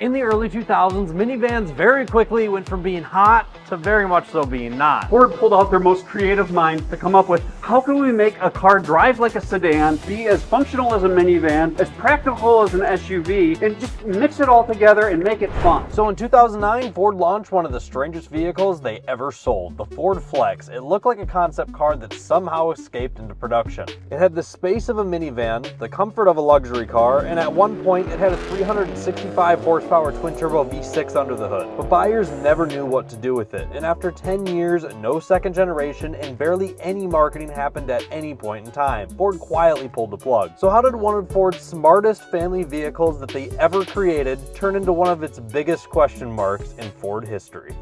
In the early 2000s, minivans very quickly went from being hot to very much so being not. Ford pulled out their most creative minds to come up with, how can we make a car drive like a sedan, be as functional as a minivan, as practical as an SUV, and just mix it all together and make it fun. So in 2009, Ford launched one of the strangest vehicles they ever sold, the Ford Flex. It looked like a concept car that somehow escaped into production. It had the space of a minivan, the comfort of a luxury car, and at one point it had a 365 horsepower twin-turbo V6 under the hood. But buyers never knew what to do with it, and after 10 years, no second generation, and barely any marketing happened at any point in time, Ford quietly pulled the plug. So how did one of Ford's smartest family vehicles that they ever created turn into one of its biggest question marks in Ford history?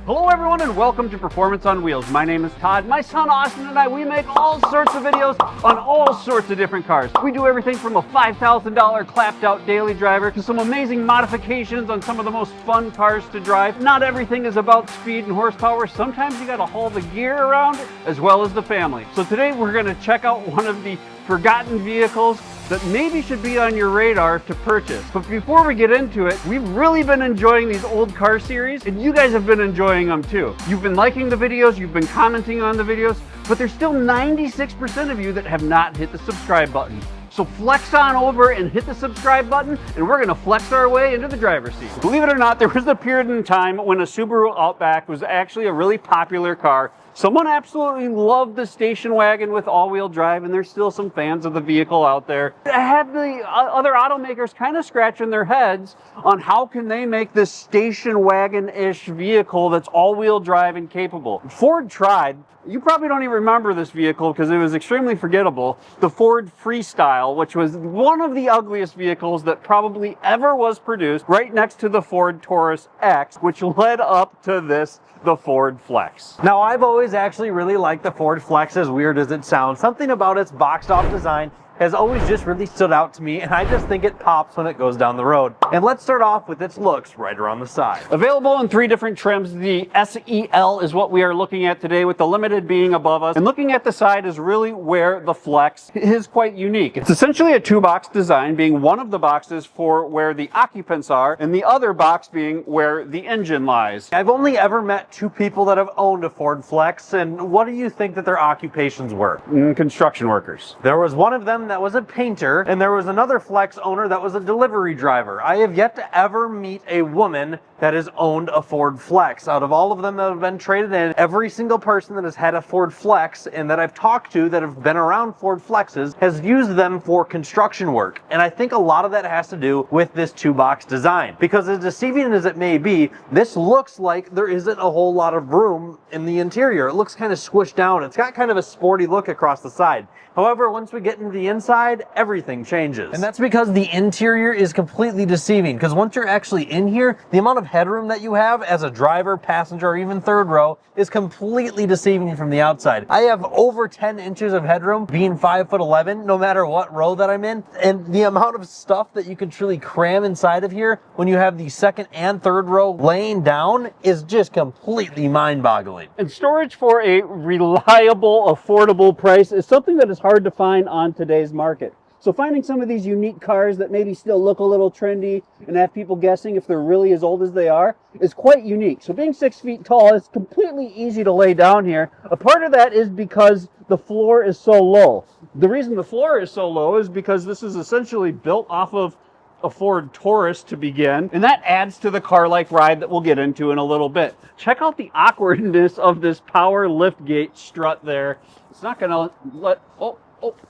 Hello everyone and welcome to Performance on Wheels. My name is Todd. My son Austin and I, we make all sorts of videos on all sorts of different cars. We do everything from a $5,000 clapped out daily driver to some amazing modifications on some of the most fun cars to drive. Not everything is about speed and horsepower. Sometimes you gotta haul the gear around as well as the family. So today we're gonna check out one of the forgotten vehicles that maybe should be on your radar to purchase. But before we get into it, we've really been enjoying these old car series, and you guys have been enjoying them too. You've been liking the videos, you've been commenting on the videos, but there's still 96% of you that have not hit the subscribe button. So flex on over and hit the subscribe button, and we're gonna flex our way into the driver's seat. Believe it or not, there was a period in time when a Subaru Outback was actually a really popular car. Someone absolutely loved the station wagon with all-wheel drive, and there's still some fans of the vehicle out there. I had the other automakers kind of scratching their heads on how can they make this station wagon-ish vehicle that's all-wheel drive and capable. Ford tried. You probably don't even remember this vehicle because it was extremely forgettable. The Ford Freestyle, which was one of the ugliest vehicles that probably ever was produced, right next to the Ford Taurus X, which led up to this, the Ford Flex. Now, I've always actually really liked the Ford Flex, as weird as it sounds. Something about its boxed off design has always just really stood out to me, and I just think it pops when it goes down the road. And let's start off with its looks right around the side. Available in 3 different trims, the SEL is what we are looking at today, with the Limited being above us. And looking at the side is really where the Flex is quite unique. It's essentially a 2-box design, being one of the boxes for where the occupants are, and the other box being where the engine lies. I've only ever met 2 people that have owned a Ford Flex, and what do you think that their occupations were? Construction workers. There was one of them that was a painter, and there was another Flex owner that was a delivery driver. I have yet to ever meet a woman that has owned a Ford Flex. Out of all of them that have been traded in, every single person that has had a Ford Flex and that I've talked to that have been around Ford Flexes has used them for construction work. And I think a lot of that has to do with this 2-box design. Because as deceiving as it may be, this looks like there isn't a whole lot of room in the interior. It looks kind of squished down. It's got kind of a sporty look across the side. However, once we get into the inside, everything changes. And that's because the interior is completely deceiving, because once you're actually in here, the amount of headroom that you have as a driver, passenger, or even third row is completely deceiving from the outside. I have over 10 inches of headroom, being 5'11", no matter what row that I'm in. And the amount of stuff that you can truly cram inside of here when you have the second and third row laying down is just completely mind-boggling. And storage for a reliable, affordable price is something that is hard to find on today's market. So finding some of these unique cars that maybe still look a little trendy and have people guessing if they're really as old as they are is quite unique. So being 6 feet tall, it's completely easy to lay down here. A part of that is because the floor is so low. The reason the floor is so low is because this is essentially built off of a Ford Taurus to begin, and that adds to the car-like ride that we'll get into in a little bit. Check out the awkwardness of this power lift gate strut there. It's not gonna let,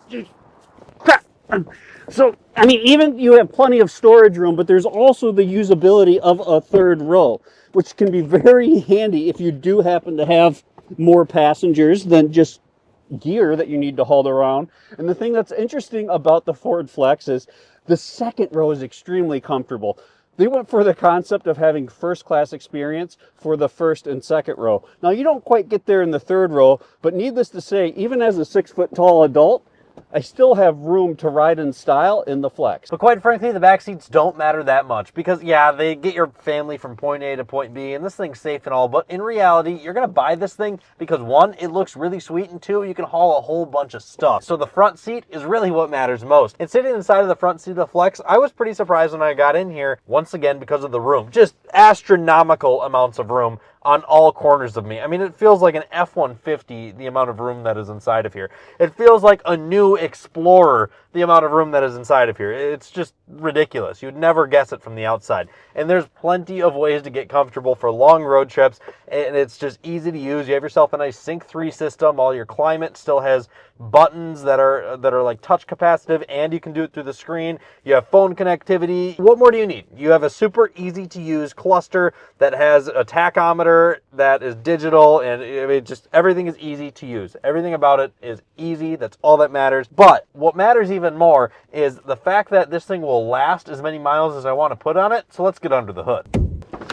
geez, crap. So, I mean, even you have plenty of storage room, but there's also the usability of a third row, which can be very handy if you do happen to have more passengers than just gear that you need to haul around. And the thing that's interesting about the Ford Flex is the second row is extremely comfortable. They went for the concept of having first-class experience for the first and second row. Now, you don't quite get there in the third row, but needless to say, even as a 6-foot-tall adult, I still have room to ride in style in the Flex. But quite frankly, the back seats don't matter that much because, yeah, they get your family from point A to point B, and this thing's safe and all, but in reality, you're going to buy this thing because, one, it looks really sweet, and two, you can haul a whole bunch of stuff. So the front seat is really what matters most. And sitting inside of the front seat of the Flex, I was pretty surprised when I got in here, once again, because of the room. Just astronomical amounts of room on all corners of me. I mean, it feels like an F-150, the amount of room that is inside of here. It feels like a new Explorer, the amount of room that is inside of here. It's just ridiculous. You'd never guess it from the outside. And there's plenty of ways to get comfortable for long road trips, and it's just easy to use. You have yourself a nice Sync 3 system. All your climate still has buttons that are like touch capacitive, and you can do it through the screen. You have phone connectivity. What more do you need? You have a super easy to use cluster that has a tachometer that is digital, and I mean, just everything is easy to use. Everything about it is easy. That's all that matters. But what matters even more is the fact that this thing will last as many miles as I want to put on it. So let's get under the hood.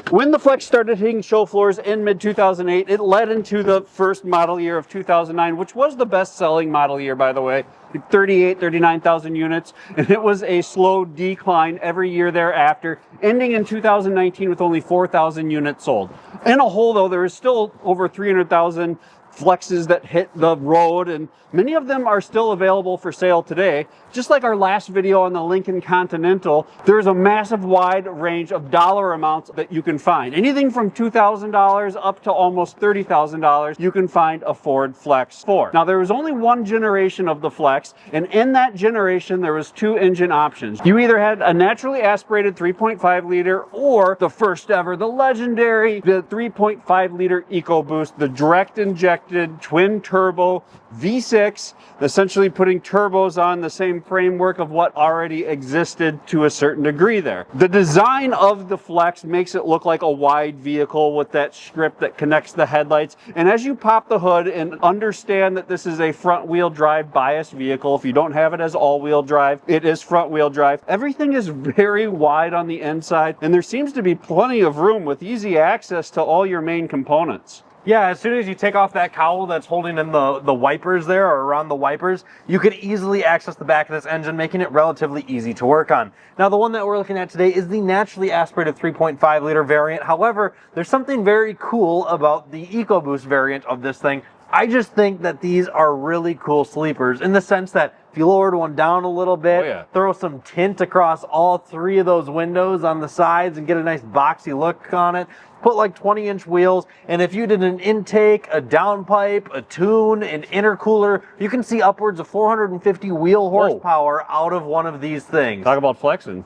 When the Flex started hitting show floors in mid-2008, it led into the first model year of 2009, which was the best-selling model year, by the way, 39,000 units, and it was a slow decline every year thereafter, ending in 2019 with only 4,000 units sold. In a whole, though, there is still over 300,000 Flexes that hit the road, and many of them are still available for sale today. Just like our last video on the Lincoln Continental, there's a massive wide range of dollar amounts that you can find. Anything from $2,000 up to almost $30,000 you can find a Ford Flex for. Now, there was only one generation of the Flex, and in that generation there was two engine options. You either had a naturally aspirated 3.5 liter or the first ever, the legendary, the 3.5 liter EcoBoost, the direct injected twin turbo V6, essentially putting turbos on the same framework of what already existed to a certain degree there. The design of the Flex makes it look like a wide vehicle with that strip that connects the headlights. And as you pop the hood and understand that this is a front wheel drive biased vehicle, if you don't have it as all wheel drive, it is front wheel drive. Everything is very wide on the inside, and there seems to be plenty of room with easy access to all your main components. Yeah, as soon as you take off that cowl that's holding in the wipers there, or around the wipers, you can easily access the back of this engine, making it relatively easy to work on. Now, the one that we're looking at today is the naturally aspirated 3.5 liter variant. However, there's something very cool about the EcoBoost variant of this thing. I just think that these are really cool sleepers in the sense that if you lowered one down a little bit, throw some tint across all three of those windows on the sides and get a nice boxy look on it, put like 20-inch wheels, and if you did an intake, a downpipe, a tune, an intercooler, you can see upwards of 450 wheel horsepower out of one of these things. Talk about flexing.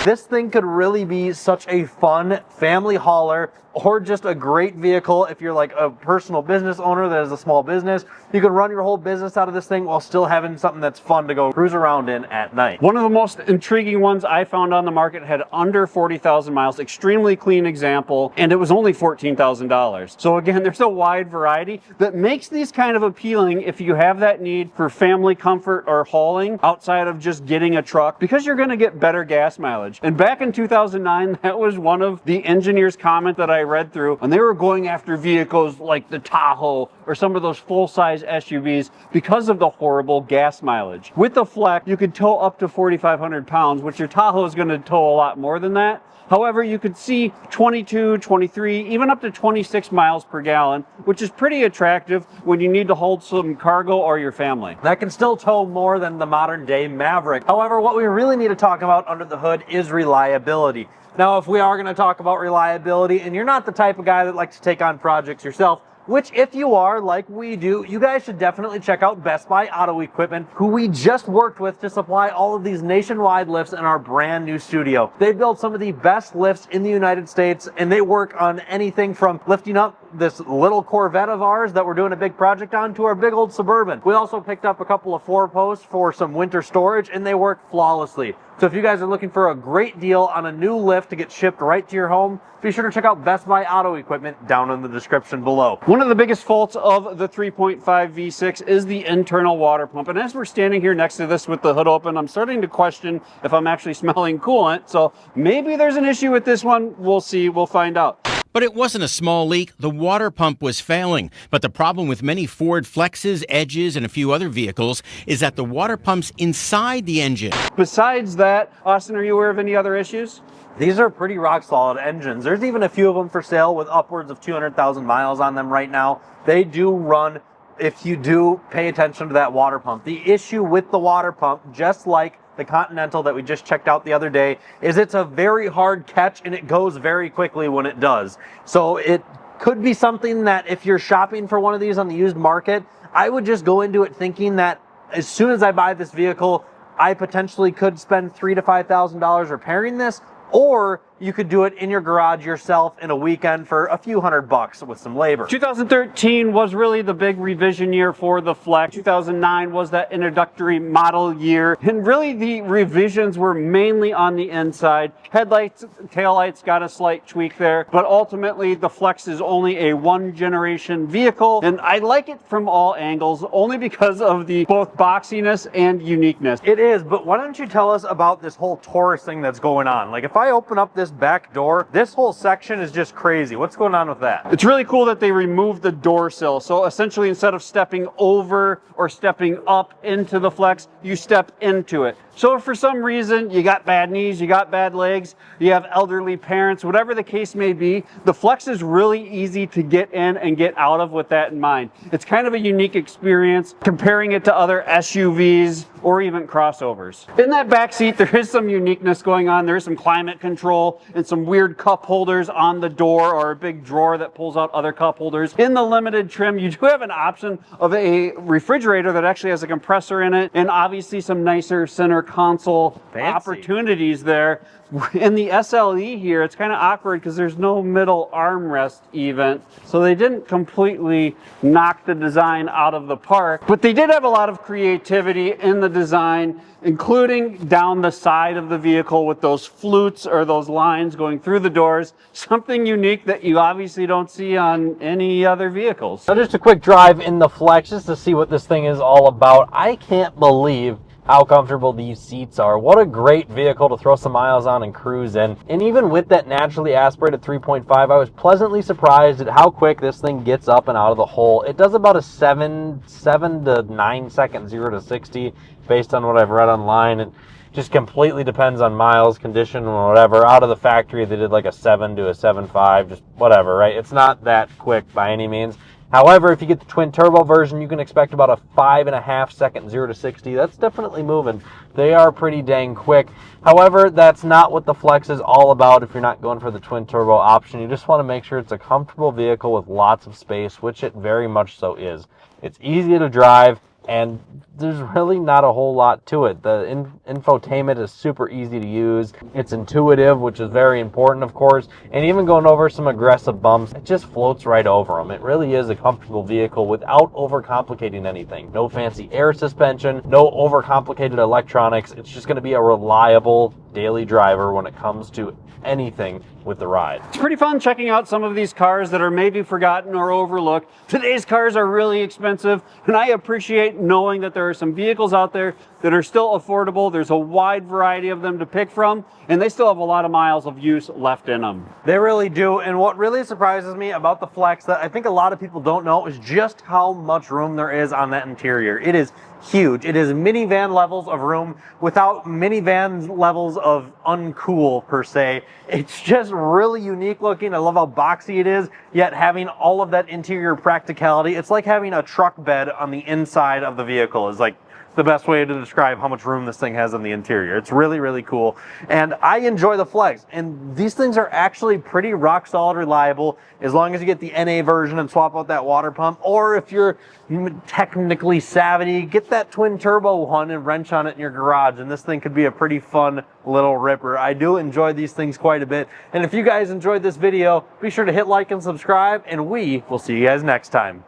This thing could really be such a fun family hauler, or just a great vehicle if you're like a personal business owner that has a small business. You can run your whole business out of this thing while still having something that's fun to go cruise around in at night. One of the most intriguing ones I found on the market had under 40,000 miles, extremely clean example, and it was only $14,000. So again, there's a wide variety that makes these kind of appealing if you have that need for family comfort or hauling outside of just getting a truck, because you're going to get better gas mileage. And back in 2009, that was one of the engineers' comment that I read through, and they were going after vehicles like the Tahoe or some of those full-size SUVs because of the horrible gas mileage. With the Flex, you could tow up to 4,500 pounds, which your Tahoe is going to tow a lot more than that. However, you could see 22, 23, even up to 26 miles per gallon, which is pretty attractive when you need to hold some cargo or your family. That can still tow more than the modern day Maverick. However, what we really need to talk about under the hood is reliability. Now, if we are going to talk about reliability, and you're not the type of guy that likes to take on projects yourself, which if you are, like we do, you guys should definitely check out Best Buy Auto Equipment, who we just worked with to supply all of these nationwide lifts in our brand new studio. They build some of the best lifts in the United States, and they work on anything from lifting up this little Corvette of ours that we're doing a big project on to our big old Suburban. We also picked up a couple of 4-posts for some winter storage, and they work flawlessly. So if you guys are looking for a great deal on a new lift to get shipped right to your home, be sure to check out Best Buy Auto Equipment down in the description below. One of the biggest faults of the 3.5 V6 is the internal water pump. And as we're standing here next to this with the hood open, I'm starting to question if I'm actually smelling coolant. So maybe there's an issue with this one. We'll see. We'll find out. But it wasn't a small leak. The water pump was failing. But the problem with many Ford Flexes, Edges, and a few other vehicles is that the water pump's inside the engine. Besides that, Austin, are you aware of any other issues? These are pretty rock solid engines. There's even a few of them for sale with upwards of 200,000 miles on them right now. They do run if you do pay attention to that water pump. The issue with the water pump, just like the Continental that we just checked out the other day, is it's a very hard catch and it goes very quickly when it does. So it could be something that if you're shopping for one of these on the used market, I would just go into it thinking that as soon as I buy this vehicle, I potentially could spend $3,000 to $5,000 repairing this, or you could do it in your garage yourself in a weekend for a few $100 with some labor. 2013 was really the big revision year for the Flex. 2009 was that introductory model year. And really the revisions were mainly on the inside. Headlights, taillights got a slight tweak there. But ultimately the Flex is only a one-generation vehicle. And I like it from all angles, only because of the both boxiness and uniqueness. It is, but why don't you tell us about this whole Taurus thing that's going on? Like if I open up this back door, this whole section is just crazy. What's going on with that? It's really cool that they removed the door sill. So essentially instead of stepping over or stepping up into the Flex, you step into it. So if for some reason you got bad knees, you got bad legs, you have elderly parents, whatever the case may be, the Flex is really easy to get in and get out of with that in mind. It's kind of a unique experience comparing it to other SUVs or even crossovers. In that back seat, there is some uniqueness going on. There's some climate control and some weird cup holders on the door or a big drawer that pulls out other cup holders. In the limited trim, you do have an option of a refrigerator that actually has a compressor in it, and obviously some nicer center console opportunities there. In the SLE here, it's kind of awkward because there's no middle armrest even. So they didn't completely knock the design out of the park, but they did have a lot of creativity in the design, including down the side of the vehicle with those flutes or those lines going through the doors. Something unique that you obviously don't see on any other vehicles. So just a quick drive in the Flex just to see what this thing is all about. I can't believe how comfortable these seats are. What a great vehicle to throw some miles on and cruise in. And even with that naturally aspirated 3.5, I was pleasantly surprised at how quick this thing gets up and out of the hole. It does about a 7 to 9 second 0 to 60 based on what I've read online. It just completely depends on miles, condition, or whatever. Out of the factory, they did like a 7 to a 7.5, just whatever, right? It's not that quick by any means. However, if you get the twin turbo version, you can expect about a 5.5 second 0 to 60. That's definitely moving. They are pretty dang quick. However, that's not what the Flex is all about if you're not going for the twin turbo option. You just want to make sure it's a comfortable vehicle with lots of space, which it very much so is. It's easy to drive, and there's really not a whole lot to it. The infotainment is super easy to use. It's intuitive, which is very important, of course. And even going over some aggressive bumps, it just floats right over them. It really is a comfortable vehicle without overcomplicating anything. No fancy air suspension, no overcomplicated electronics. It's just going to be a reliable daily driver when it comes to anything with the ride. It's pretty fun checking out some of these cars that are maybe forgotten or overlooked. Today's cars are really expensive, and I appreciate knowing that there are some vehicles out there that are still affordable. There's a wide variety of them to pick from, and they still have a lot of miles of use left in them. They really do, and what really surprises me about the Flex that I think a lot of people don't know is just how much room there is on that interior. It is huge. It is minivan levels of room without minivan levels of uncool per se. It's just really unique looking. I love how boxy it is, yet having all of that interior practicality. It's like having a truck bed on the inside of the vehicle. It's like the best way to describe how much room this thing has in the interior. It's really, really cool. And I enjoy the Flex. And these things are actually pretty rock solid reliable as long as you get the NA version and swap out that water pump. Or if you're technically savvy, get that twin turbo one and wrench on it in your garage. And this thing could be a pretty fun little ripper. I do enjoy these things quite a bit. And if you guys enjoyed this video, be sure to hit like and subscribe, and we will see you guys next time.